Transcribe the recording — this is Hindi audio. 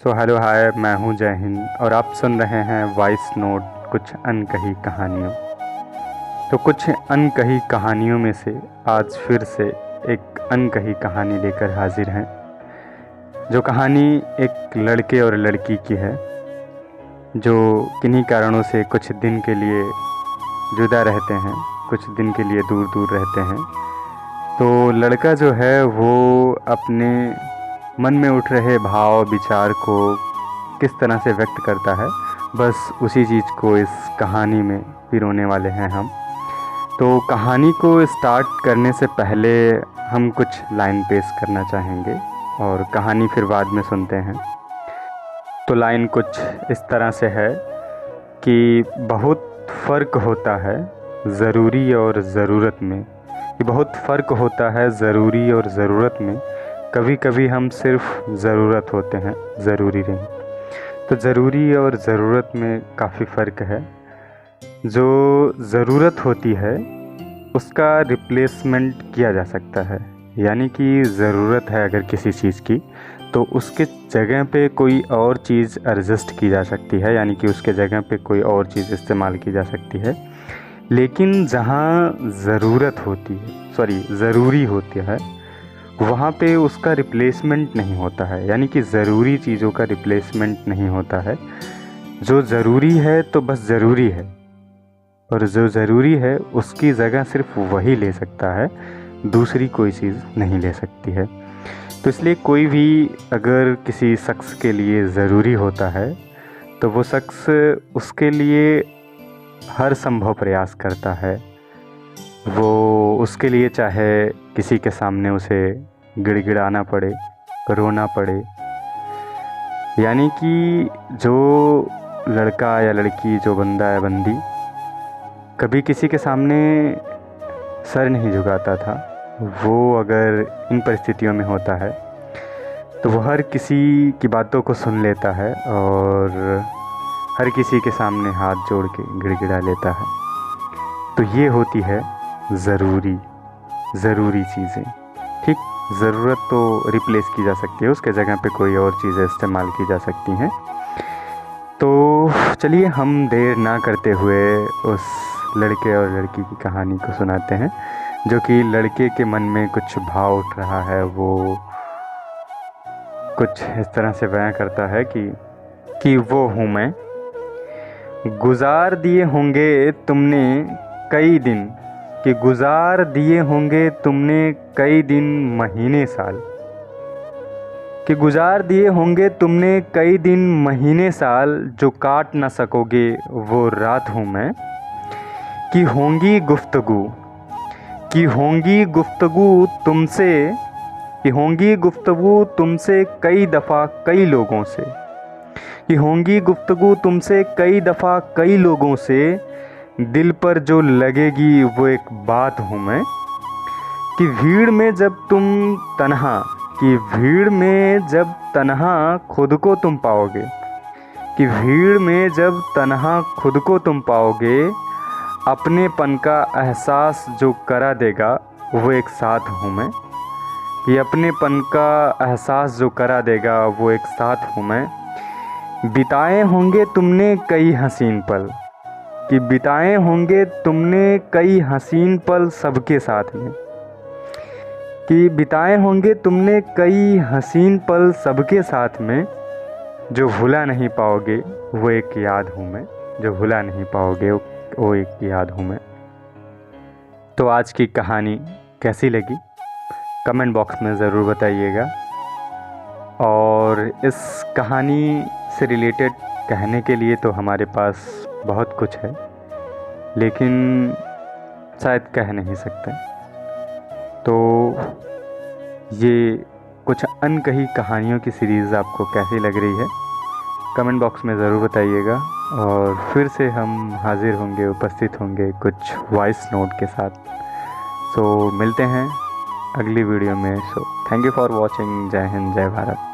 हेलो हाय, मैं हूँ जय हिंद और आप सुन रहे हैं वॉइस नोट कुछ अनकही कहानियों। तो कुछ अनकही कहानियों में से आज फिर से एक अनकही कहानी लेकर हाजिर हैं। जो कहानी एक लड़के और लड़की की है जो किन्हीं कारणों से कुछ दिन के लिए जुदा रहते हैं, कुछ दिन के लिए दूर दूर रहते हैं। तो लड़का जो है वो अपने मन में उठ रहे भाव विचार को किस तरह से व्यक्त करता है, बस उसी चीज़ को इस कहानी में पिरोने वाले हैं हम। तो कहानी को स्टार्ट करने से पहले हम कुछ लाइन पेश करना चाहेंगे और कहानी फिर बाद में सुनते हैं। तो लाइन कुछ इस तरह से है कि बहुत फ़र्क होता है ज़रूरी और ज़रूरत में, कि बहुत फ़र्क होता है ज़रूरी और ज़रूरत में। कभी कभी हम सिर्फ ज़रूरत होते हैं, ज़रूरी नहीं। तो ज़रूरी और ज़रूरत में काफ़ी फ़र्क है। जो ज़रूरत होती है उसका रिप्लेसमेंट किया जा सकता है, यानी कि ज़रूरत है अगर किसी चीज़ की तो उसके जगह पे कोई और चीज़ एडजस्ट की जा सकती है, यानी कि उसके जगह पे कोई और चीज़ इस्तेमाल की जा सकती है। लेकिन जहाँ ज़रूरत होती है, ज़रूरी होती है, वहाँ पे उसका रिप्लेसमेंट नहीं होता है, यानी कि ज़रूरी चीज़ों का रिप्लेसमेंट नहीं होता है। जो ज़रूरी है तो बस ज़रूरी है, और जो ज़रूरी है उसकी जगह सिर्फ वही ले सकता है, दूसरी कोई चीज़ नहीं ले सकती है। तो इसलिए कोई भी अगर किसी शख्स के लिए ज़रूरी होता है तो वो शख्स उसके लिए हर संभव प्रयास करता है। वो उसके लिए चाहे किसी के सामने उसे गिड़गिड़ाना पड़े, रोना पड़े, यानी कि जो लड़का या लड़की, जो बंदा या बंदी कभी किसी के सामने सर नहीं झुकाता था, वो अगर इन परिस्थितियों में होता है तो वो हर किसी की बातों को सुन लेता है और हर किसी के सामने हाथ जोड़ के गिड़गिड़ा लेता है। तो ये होती है ज़रूरी चीज़ें। ठीक, ज़रूरत तो रिप्लेस की जा सकती है, उसके जगह पे कोई और चीज़ें इस्तेमाल की जा सकती हैं। तो चलिए हम देर ना करते हुए उस लड़के और लड़की की कहानी को सुनाते हैं, जो कि लड़के के मन में कुछ भाव उठ रहा है। वो कुछ इस तरह से बयां करता है कि वो हूँ मैं, गुजार दिए होंगे तुमने कई दिन, कि गुजार दिए होंगे तुमने कई दिन महीने साल, कि गुजार दिए होंगे तुमने कई दिन महीने साल, जो काट ना सकोगे वो रात हूँ मैं, कि होंगी गुफ्तगू, कि होंगी गुफ्तगू तुमसे, कि होंगी गुफ्तगू तुमसे कई दफ़ा कई लोगों से, कि होंगी गुफ्तगू तुमसे कई दफ़ा कई लोगों से, दिल पर जो लगेगी वो एक बात हूँ मैं, कि भीड़ में जब तुम तन्हा, कि भीड़ में जब तन्हा खुद को तुम पाओगे, कि भीड़ में जब तन्हा खुद को तुम पाओगे, अपनेपन का एहसास जो करा देगा वो एक साथ हूँ मैं, कि अपनेपन का एहसास जो करा देगा वो एक साथ हूँ मैं, बिताए होंगे तुमने कई हसीन पल, कि बिताए होंगे तुमने कई हसीन पल सबके साथ में, कि बिताए होंगे तुमने कई हसीन पल सबके साथ में, जो भुला नहीं पाओगे वो एक याद हूँ मैं, जो भुला नहीं पाओगे वो एक याद हूँ मैं। तो आज की कहानी कैसी लगी कमेंट बॉक्स में ज़रूर बताइएगा। और इस कहानी से रिलेटेड कहने के लिए तो हमारे पास बहुत कुछ है, लेकिन शायद कह नहीं सकते। तो ये कुछ अनकही कहानियों की सीरीज़ आपको कैसी लग रही है कमेंट बॉक्स में ज़रूर बताइएगा। और फिर से हम हाजिर होंगे, उपस्थित होंगे कुछ वॉइस नोट के साथ। सो मिलते हैं अगली वीडियो में। So thank you for watching. जय हिंद, जय भारत।